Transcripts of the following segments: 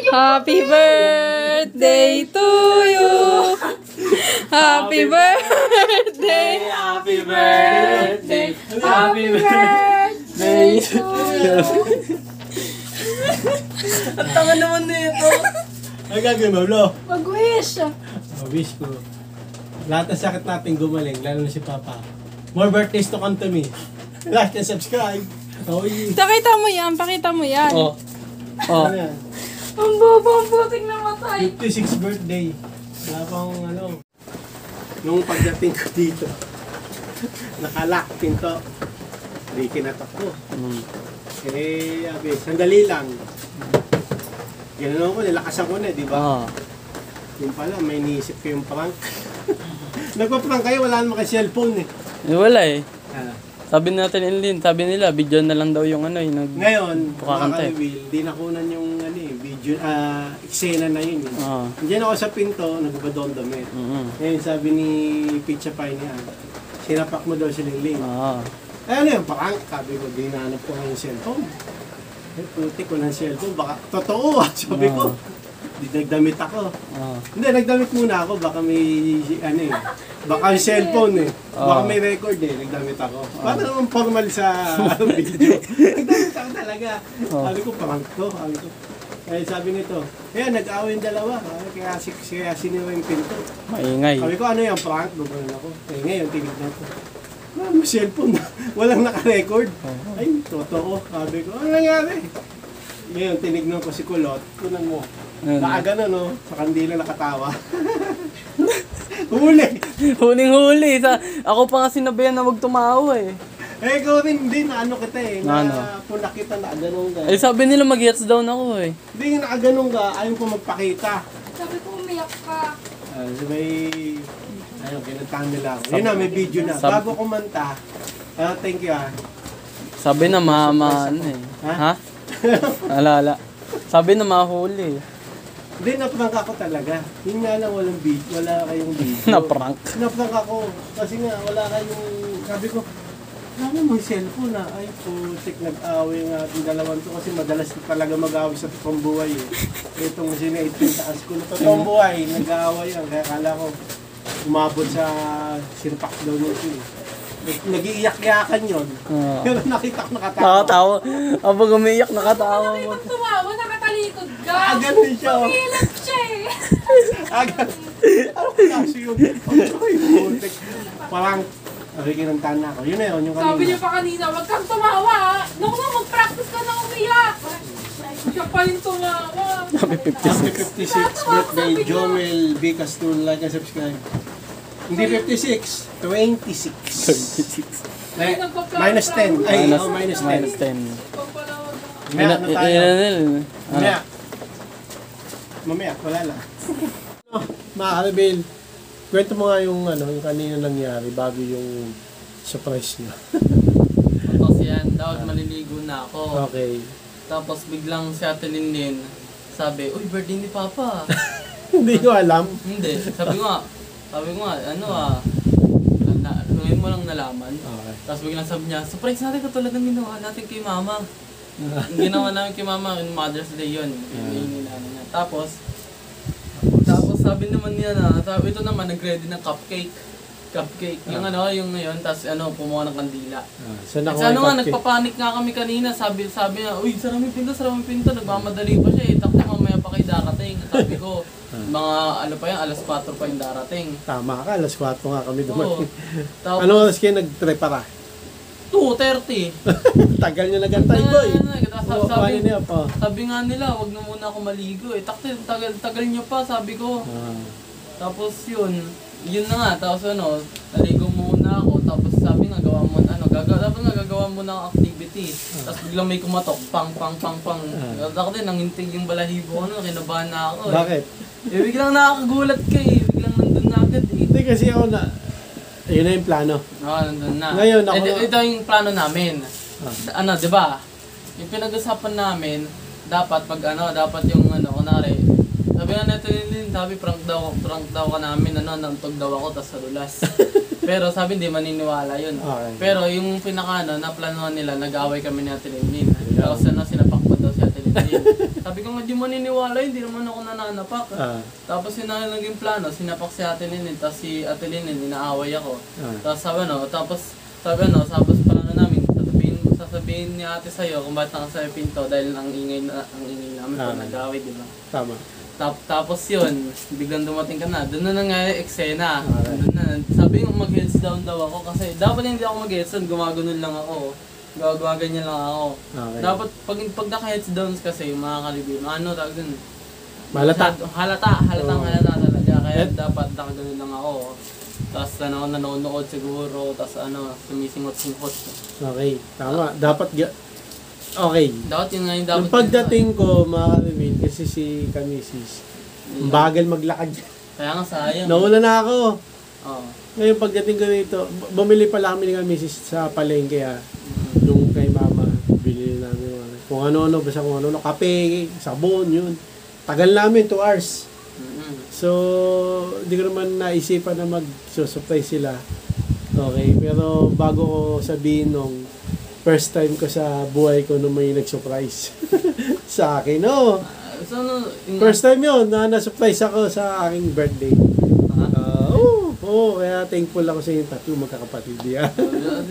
Happy birthday to you. Happy birthday. Happy birthday. Happy birthday to you. Ang tanga naman nito. Ang gagawin mo, Lo? Mag-wish. Wish ko. Lahat ng sakit natin gumaling, lalo na si Papa. More birthdays to come to me. Like and subscribe. Oh, yeah. Pakita mo yan, pakita mo yan. Oh. Oh. Ano yan? Ang bobo, ang putik na matay. 56th birthday. Wala pang ano. Nung pagdating ko dito, nakalak pinto. Hindi kinatak ko. Eh, abi, sandali lang. Ganoon ko, nilakasan ko na, di ba? Yung pala, may iniisip ko yung prank. Nagpa-prank kayo, wala naman kay cellphone eh. Wala eh. Ah. Sabi natin Inlin, sabi nila, video na lang daw yung ano yung nag... Ngayon, Pakakanta mga Will, di nakunan yung ano, video, eksena na yun. Oo. Diyan ako sa pinto, nagbabadong damit. Ngayon sabi ni Pizza Pie niya, sinapak mo daw si Lingling. Oo. Eh ano yung prank? Sabi ko, di nahanap ko ng cellphone. Eh, putik ko ng cellphone, baka totoo sabi ko. Di nagdamit ako. Hindi, nagdamit muna ako, baka may ano eh. Baka may cellphone eh. Baka may record eh, nagdamit ako. Paano naman formal sa video? Nagdamit ako talaga. Sabi ko, prank to. Sabi ko. Eh, sabi nito, eh, nag-away yung dalawa. Kaya siniwa yung pinto. Maingay. Sabi ko, ano yung prank? Gumanon ako. Eh, ngayon, tinignan ko. May cellphone na. Walang naka-record. Ay, totoo. Sabi ko, ano nangyari? Ngayon, tinignan ko si Kulot. Kunan mo. Nakagano, no? Sa kandila nakatawa. Huli! Huling-huli. Ako pa nga sinabayan na wag tumawa eh. Eh, ikaw rin din, ano kita eh. Ano? Punak kita, nakaganong ka. Eh sabi nila mag-gets down ako eh. Hindi, nakaganong ka. Ayaw ko magpakita. Sabi ko umiyak ka. So may... Ayun, kinantahan nila ako. Yun na, may video na. Bago kumanta, thank you ah. Sabi na ano eh. Ha? Alala. Sabi na mahuli eh. Hindi, naprank ako talaga. Yun nga lang, walang video. Wala kayong video. Na-prank. Naprank ako. Kasi nga, wala kayong... Sabi ko, wala mo yung cellphone na. Ay, putik, nag-away nga ating dalawan to. Kasi madalas talaga mag-away sa totoong buhay eh. Itong sina 18 taas ko. Totoong buhay, nag-away yan. Kaya kala ko, umabot sa sirpak daw nito eh. Nag-iiyak-iyakan yun. Pero nakita ko nakatawa. Nakatawa. Habang umiiyak, nakatawa mo. Pag tumawa, nakatalikod ka. Ganun siya. Umiilag siya eh. Ganun. Ano kasi yun? Ay, putik. Parang, kinantahan na ako. Yun na yun, yung kanina. Sabi niya pa kanina, wag kang tumawa. Naku na, mag-practice ka na umiyak. Siya pa yung tumawa. Sabi 56. 56th birthday, Joel B. Castul. Like and subscribe. Hindi 56, 26. 26. Minus 10. Ay, Minus, minus 10. minus 10. Mamaya, ano tayo? Mamaya. Ah. Mamaya, wala lang. Mga Karabel, kwento mo nga yung, yung kanina nangyari bago yung surprise niya. Tapos yan, dapat maliligo na ako. Okay. Tapos biglang si Ate Linlin, sabi, uy, birthday ni Papa. Hindi ko alam. Hindi, sabi ko nga, ngayon mo lang nalaman. Okay. Tapos biglang sabi niya, surprise natin katulad ng ginawa natin kay Mama. Yung ginawa namin kay Mama, yung Mother's Day yun. Yung niya. Tapos sabi naman niya sabi ito naman, nag-ready ng cupcake. Yung yung ngayon, tapos kumuha ng kandila. So, nagpapanik nga kami kanina. Sabi niya, uy, saraming pinto. Nagmamadali pa siya eh. Takti mamaya pa kayo darating. Sabi ko, mga alas 4 pa yung darating. Tama ka, alas 4 nga kami dumating. Tapos, Ano oras kayo nag-prepara? 2:30. Tagal nyo nagantay, boy. Sabi nga nila, wag na muna ako maligo eh. Takti, tagal nyo pa, sabi ko. Tapos yun na nga, tapos naligo muna ako, tapos sabi nga, dapat nga gagawa mo ng activity. Tapos biglang may kumatok, pang. Ako din, nangintig yung balahibo ko, kinabahan na ako eh. Bakit? Eh, biglang nakakagulat ka eh, biglang nandun na agad eh. Hindi kasi ako yun na yung plano. Oo, nandun na. Ngayon, ako ito yung plano namin. Di ba? Yung pinag-usapan namin, dapat yung kunwari, sabi nga natin, prank daw ka namin, nantog daw ako, tas salulas. Pero sabi hindi maniniwala yun. Okay. Pero yung pinaka naplanuhan nila, nag-away kami ni Ate Lenin. Tapos sinapak pa daw si Ate Lenin. Din. Sabi ko nga, di maniniwala, hindi naman ako nananapak. Tapos yun na naging plano, sinapak si Ate Linin, tapos si Ate Linin, inaaway ako. Tapos sabi plano namin, sasabihin ni Ate sa'yo kung ba't nakasaya yung pinto dahil ang ingay namin pag nag-away, di ba? Tama. Tapos yun, biglang dumating ka na, doon na nangyari eksena. Doon na, sabi yung mag-heads down daw ako kasi dapat hindi ako mag-heads down, gumagunon lang ako. Gumaganyan lang ako. Okay. Dapat pag naka-heads down kasi yung mga kalibin, tawag dun? Halata. Halata talaga. Kaya dapat nakaganon lang ako. Tapos nanonood siguro, tapos sumisingot-singot. Okay, tama. Okay. Dapat yun nga yung dapat. Yung pagdating ko, mga kalibin, kasi si Kamisis, bagal maglakad. Kaya nga sayang. Nauna na ako. Oo. Ngayon pagdating ko dito, bumili pala kami ni Kamisis sa palengke Nung kay mama, bili namin kung ano-ano, basta kung ano-ano, kape, sabon, yun. Tagal namin, 2 hours. So, hindi ko naman naisipan na mag-surprise sila. Okay, pero bago ko sabihin nung first time ko sa buhay ko nung may nag-surprise sa akin, first time yun na na-surprise ako sa aking birthday. Kaya thankful ako sa inyong tatlo magkakapatid yan.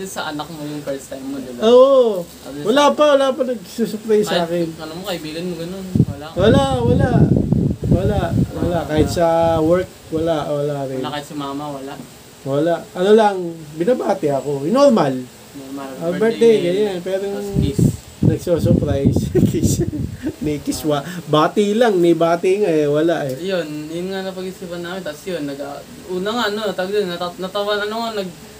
Sa anak mo yung first time mo, di ba? Oo. Wala pa nag-surprise sa akin. Ano mo, kaibigan mo ganun? Wala. Kahit sa work, wala rin. Wala kahit si mama, wala? Wala. Ano lang, binabati ako. Normal. Birthday, ganyan. Pero nagso-surprise. Kiss. Ni kiss bati lang, ni bati nga wala Yun nga napag-isipan namin. Tapos yun, una nga, natawa,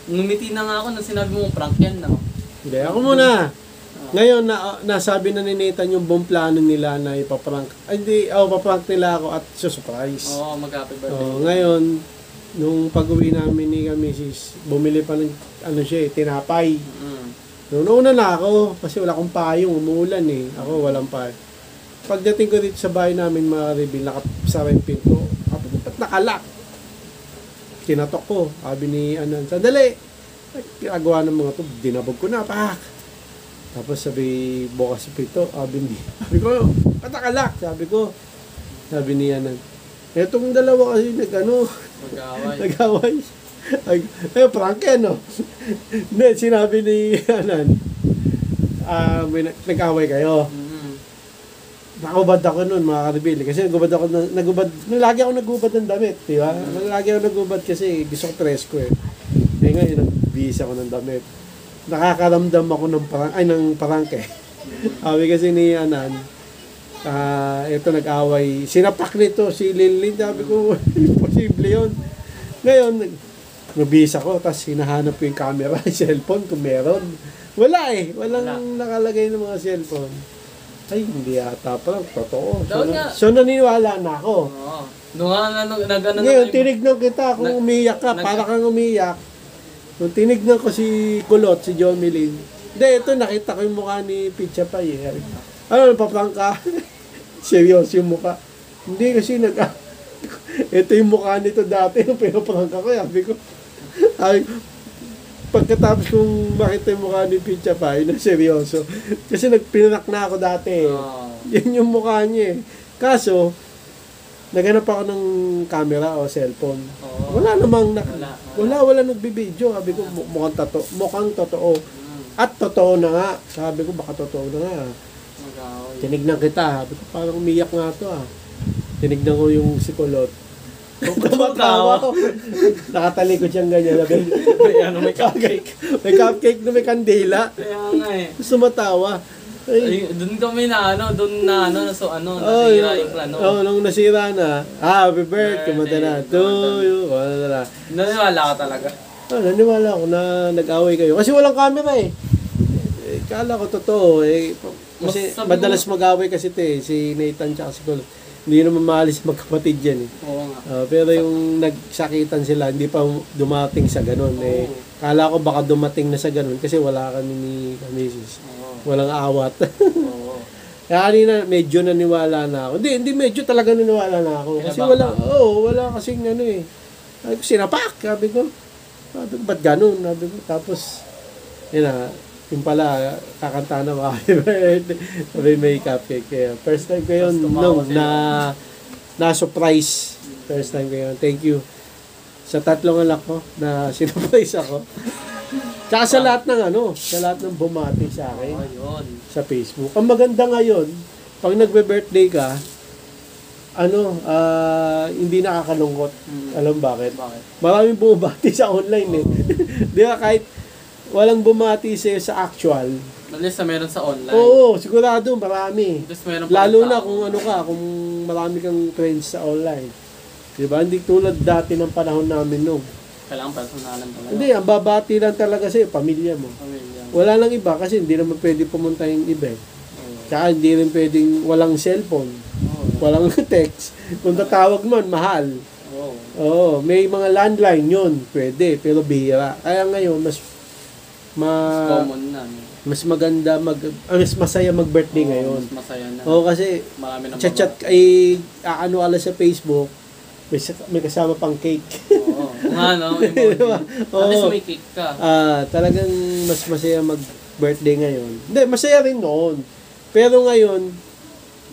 ngumiti na nga ako nang sinabi mo prank yan, no? Hindi, ako muna. Ngayon, nasabi na ni Nathan yung buong plano nila na ipaprank. Paprank nila ako at surprise. Mag-happy birthday. Ngayon, nung pag-uwi namin ni Mrs., bumili pa ng, tinapay. Noon na ako, kasi wala akong payong, umuulan Ako, walang payong. Pagdating ko dito sa bahay namin, mga reveal, nakasara yung pinto. Ba't nakalak? Kinatok ko. Sabi ni Anan, sandali! Ginagawa ng mga to, dinabog ko na, pak! Tapos sabi, bukas sa pinto, sabi ko, ba't nakalak? Sabi ni Anan, etong dalawa kasi nag-away. Prank Hindi, sinabi ni Anan, nag-away kayo. Nakubad ako nun, mga karibili. Kasi lagi ako nagubad ng damit, di ba? Lagi ako nagubad kasi gusto ko presko ngayon, nagbihis ako ng damit. Nakakaramdam ako ng prank Sabi kasi ni Anan, ito nag-away. Sinapak nito si Lilin. Sabi ko, imposible yun. Ngayon, nabihis ako, tapos hinahanap ko yung camera, cellphone, kung meron. Wala walang nakalagay ng mga cellphone. Ay, hindi yata pala, totoo. So naniniwala na ako. Ngayon, tinignan kita kung umiyak ka, para kang umiyak. Nung tinignan ko si Kulot, si John Milin, ito, nakita ko yung mukha ni Picha Pay. Napaprank ka? Seryoso yung mukha. Hindi kasi ito yung mukha nito dati, nung pinaprank ako, pagkatapos kong makita yung mukha ni Picha Pay, na seryoso. Kasi nagpinanak na ako dati. Yan yung mukha niya Kaso, naghanap ako ng camera o cellphone. Wala namang wala nagbibideo. Sabi ko, mukhang totoo. At totoo na nga. Sabi ko, baka totoo na nga. Tinignan kita. Sabi ko, parang umiyak nga to Tinignan ko yung si Kulot. Tumatawa ko. Nakatalikod siyang ganyan. May cupcake. May cupcake na may kandila. Kaya nga Gusto matawa. Doon kami nasira yung plano. Nung nasira na, happy birthday, kumanta na, to you, Naniwala ka talaga? Naniwala ako na nag-away kayo. Kasi walang camera Kala ko totoo Kasi madalas mag-away kasi si Nathan tsaka si Kulot. Hindi naman maalis magkapatid yan Oo nga. Pero yung nagsakitan sila, hindi pa dumating sa ganun. Kala ko baka dumating na sa ganun kasi wala kami ni Mrs. Walang awat. Kaya kanina medyo naniwala na ako. Hindi medyo talaga naniwala na ako. Kasi wala kasing sinapak. Sabi ko, ba't ganun? Sabi ko, tapos, Yung pala, kakanta na ba? Sabi may cupcake kayo. First time ko yun, Tapos tumawa sila. na-surprise. First time ko yun. Thank you. Sa tatlong anak ko, na sinurprise ako. Tsaka sa lahat ng bumati sa akin Ayun. sa Facebook. Ang maganda ngayon, pag nagbe-birthday ka, hindi nakakalungkot. Alam bakit? Bakit? Maraming bumabati sa online eh. Di ba kahit walang bumati sa'yo sa actual, At least na meron sa online. oo, sigurado marami. Just meron pa Lalo rin na tao. kung marami kang friends sa online. Di ba? Hindi tulad dati ng panahon namin nung. Kailangan personalan talaga. Hindi, ang babati lang talaga sa'yo, pamilya mo. Pamilya. Wala lang iba kasi hindi naman pwede pumunta yung iba. Oo. Tsaka hindi rin pwedeng walang cellphone, Oo. walang text. Kung tatawag man, mahal. Oo. Oo, may mga landline yun, pwede, pero bihira. Kaya ngayon, Common na. No? mas maganda, mas masaya mag-birthday Oo, ngayon. Mas masaya na. Oo, kasi Marami na chat ala sa Facebook, may kasama pang cake. Oo. Kung ano, emoji. Diba? At least Oo. may cake ka. Talagang mas masaya mag-birthday ngayon. Hindi, masaya rin noon. Pero ngayon,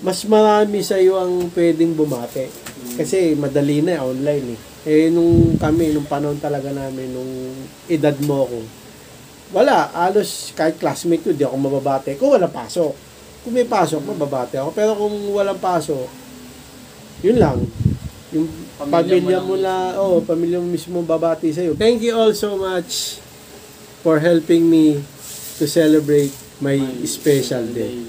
mas marami sa iyo ang pwedeng bumate. Kasi madali na online eh. Nung panahon talaga namin, nung edad mo ko, wala, alos kahit classmate ko, di ako mababate. Kung walang pasok. Kung may pasok, mababate ako. Pero kung walang pasok, yun lang. Yung pamilya mo pamilya mo mismo babati sa'yo. Thank you all so much for helping me to celebrate my special day.